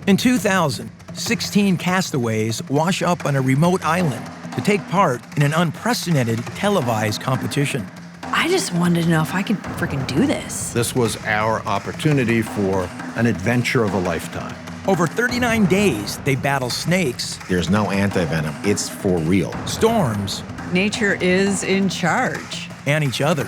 In 2000, 16 castaways wash up on a remote island to take part in an unprecedented televised competition. I just wanted to know if I could freaking do this. This was our opportunity for an adventure of a lifetime. Over 39 days, they battle snakes, There's no antivenom. It's for real. storms, Nature is in charge. and each other.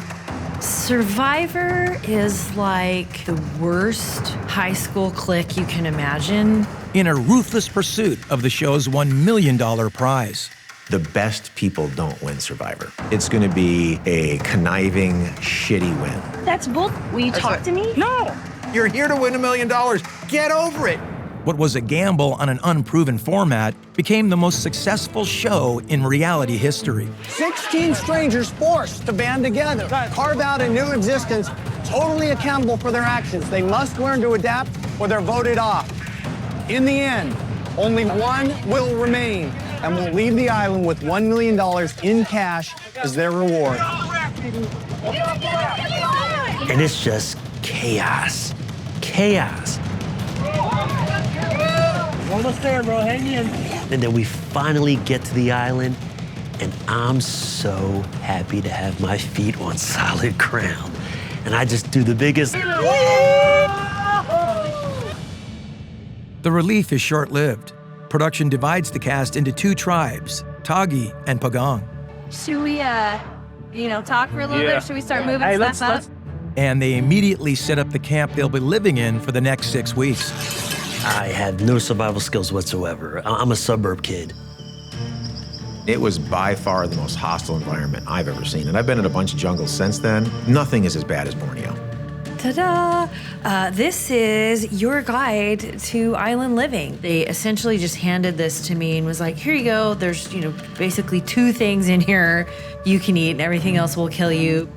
Survivor is like the worst high school clique you can imagine. In a ruthless pursuit of the show's $1 million prize. The best people don't win Survivor. It's going to be a conniving, shitty win. That's bull. Will you talk to me? No! You're here to win $1 million. Get over it! What was a gamble on an unproven format became the most successful show in reality history. 16 strangers forced to band together, carve out a new existence, totally accountable for their actions. They must learn to adapt or they're voted off. In the end, only one will remain and will leave the island with $1 million in cash as their reward. And it's just chaos. Chaos. Almost there, bro. Hang in. And then we finally get to the island, and I'm so happy to have my feet on solid ground. And I just do the biggest. The relief is short-lived. Production divides the cast into two tribes, Tagi and Pagong. Should we, talk for a little bit? Should we start moving stuff up? And they immediately set up the camp they'll be living in for the next 6 weeks. I have no survival skills whatsoever. I'm a suburb kid. It was by far the most hostile environment I've ever seen. And I've been in a bunch of jungles since then. Nothing is as bad as Borneo. Ta-da! This is your guide to island living. They essentially just handed this to me and was like, here you go. There's, basically 2 things in here you can eat and everything else will kill you.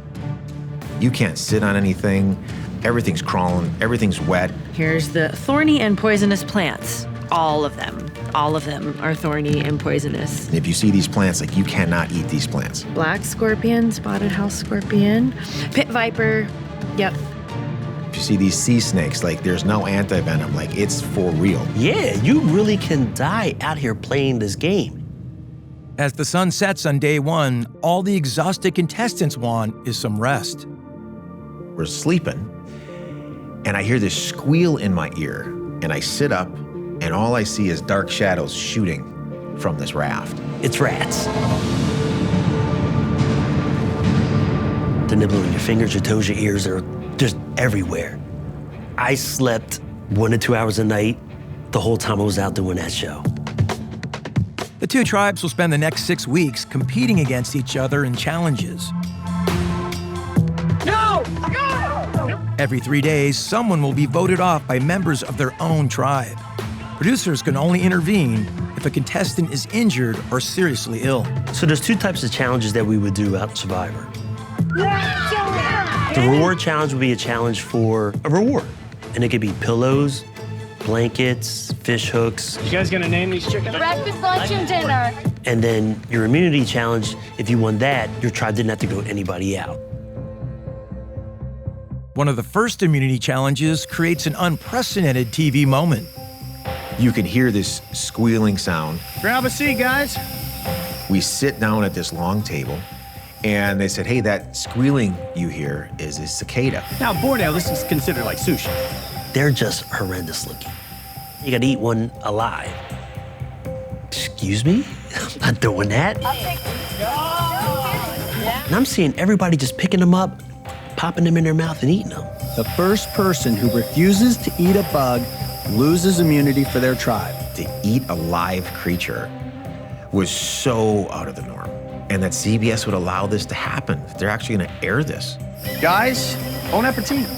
You can't sit on anything. Everything's crawling. Everything's wet. Here's the thorny and poisonous plants. All of them. All of them are thorny and poisonous. And if you see these plants, you cannot eat these plants. Black scorpion, spotted house scorpion, pit viper. Yep. If you see these sea snakes, there's no antivenom. It's for real. Yeah, you really can die out here playing this game. As the sun sets on day 1, all the exhausted contestants want is some rest. We're sleeping, and I hear this squeal in my ear, and I sit up, and all I see is dark shadows shooting from this raft. It's rats. They're nibbling your fingers, your toes, your ears, they're just everywhere. I slept 1 to 2 hours a night the whole time I was out doing that show. The two tribes will spend the next 6 weeks competing against each other in challenges. No! Every 3 days, someone will be voted off by members of their own tribe. Producers can only intervene if a contestant is injured or seriously ill. So there's 2 types of challenges that we would do out in Survivor. The reward challenge would be a challenge for a reward. And it could be pillows, blankets, fish hooks. You guys gonna name these chickens? Breakfast, lunch, and dinner. And then your immunity challenge, if you won that, your tribe didn't have to vote anybody out. One of the first immunity challenges creates an unprecedented TV moment. You can hear this squealing sound. Grab a seat, guys. We sit down at this long table, and they said, hey, that squealing you hear is a cicada. Now, Borneo, this is considered like sushi. They're just horrendous looking. You gotta eat one alive. Excuse me? I'm not doing that. And I'm seeing everybody just picking them up, popping them in their mouth and eating them. The first person who refuses to eat a bug loses immunity for their tribe. To eat a live creature was so out of the norm. And that CBS would allow this to happen. They're actually gonna air this. Guys, bon appetit.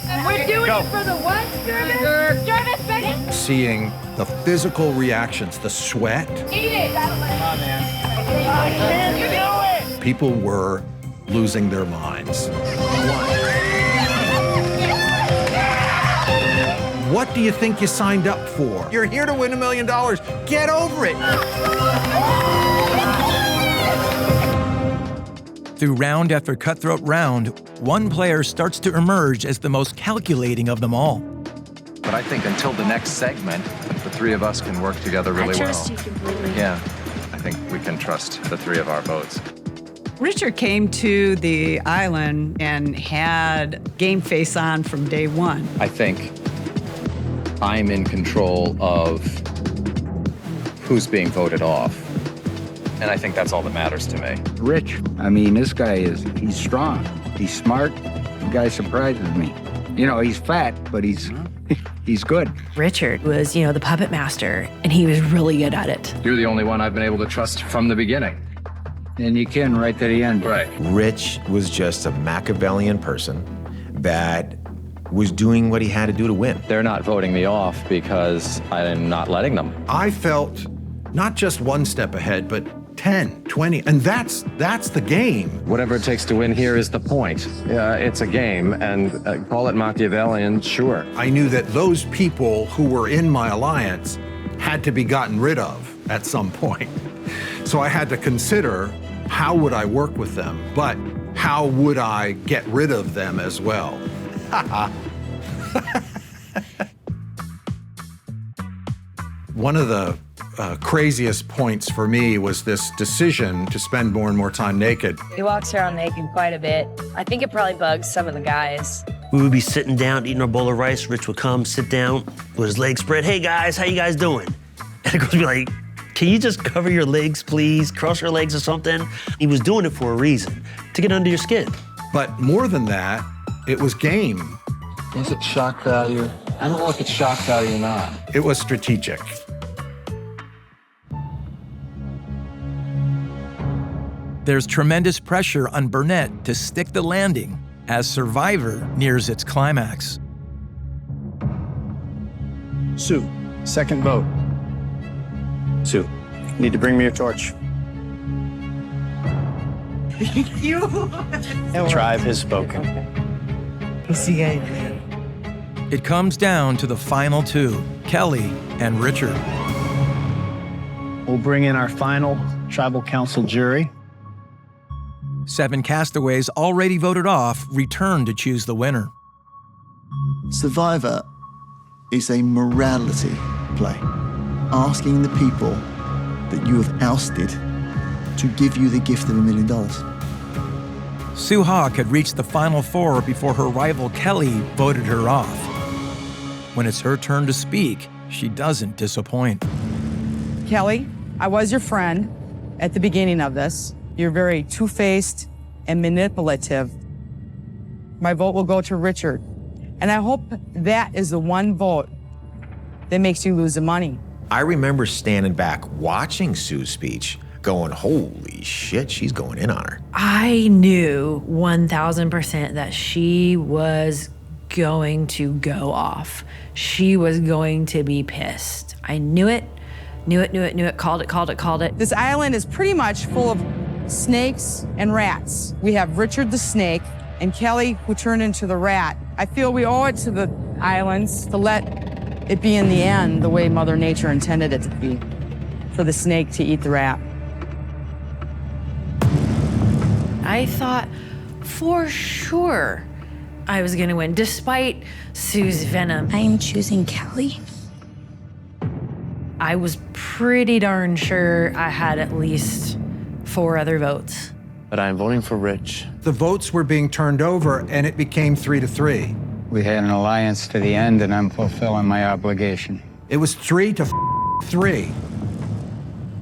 And we're doing it for the what, Jervis? Jervis, baby? Seeing the physical reactions, the sweat, Eat it. You do it. people were losing their minds. What do you think you signed up for? You're here to win $1 million. Get over it. Through round after cutthroat round, one player starts to emerge as the most calculating of them all. But I think until the next segment, the three of us can work together really well. I trust you completely. Yeah, I think we can trust the three of our votes. Richard came to the island and had game face on from day one. I think I'm in control of who's being voted off. And I think that's all that matters to me. Rich, I mean, this guy he's strong. He's smart. The guy surprises me. You know, he's fat, but he's good. Richard was, the puppet master, and he was really good at it. You're the only one I've been able to trust from the beginning. And you can right to the end. Right. Rich was just a Machiavellian person that was doing what he had to do to win. They're not voting me off because I'm not letting them. I felt not just one step ahead, but 10, 20, and that's the game. Whatever it takes to win here is the point. It's a game, and call it Machiavellian, sure. I knew that those people who were in my alliance had to be gotten rid of at some point. So I had to consider, how would I work with them, but how would I get rid of them as well? One of the craziest points for me was this decision to spend more and more time naked. He walks around naked quite a bit. I think it probably bugs some of the guys. We would be sitting down, eating our bowl of rice. Rich would come, sit down with his legs spread. Hey guys, how you guys doing? And the girls would be like, can you just cover your legs, please? Cross your legs or something? He was doing it for a reason, to get under your skin. But more than that, it was game. Is it shock value? I don't know if it's shock value or not. It was strategic. There's tremendous pressure on Burnett to stick the landing as Survivor nears its climax. Sue, second vote. Sue, need to bring me your torch. Tribe has spoken. It comes down to the final two, Kelly and Richard. We'll bring in our final tribal council jury. 7 castaways already voted off return to choose the winner. Survivor is a morality play, asking the people that you have ousted to give you the gift of $1 million. Sue Hawk had reached the final 4 before her rival Kelly voted her off. When it's her turn to speak, she doesn't disappoint. Kelly, I was your friend at the beginning of this. You're very two-faced and manipulative. My vote will go to Richard. And I hope that is the one vote that makes you lose the money. I remember standing back watching Sue's speech going, holy shit, she's going in on her. I knew 1,000% that she was going to go off. She was going to be pissed. I knew it, called it. This island is pretty much full of snakes and rats. We have Richard the snake and Kelly who turned into the rat. I feel we owe it to the islands to let it be in the end the way Mother Nature intended it to be, for the snake to eat the rat. I thought for sure I was gonna win, despite Sue's venom. I am choosing Kelly. I was pretty darn sure I had at least 4 other votes. But I'm voting for Rich. The votes were being turned over, and it became 3-3. We had an alliance to the end, and I'm fulfilling my obligation. It was 3-3.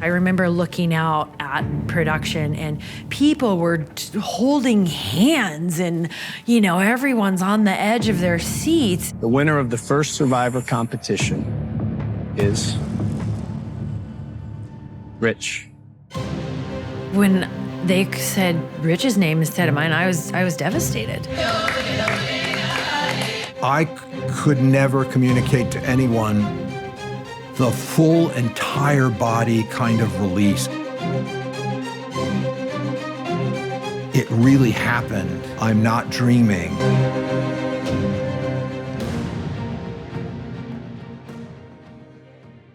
I remember looking out at production and people were holding hands and, everyone's on the edge of their seats. The winner of the first Survivor competition is Rich. When they said Rich's name instead of mine, I was devastated. I could never communicate to anyone the full entire body kind of release. It really happened. I'm not dreaming.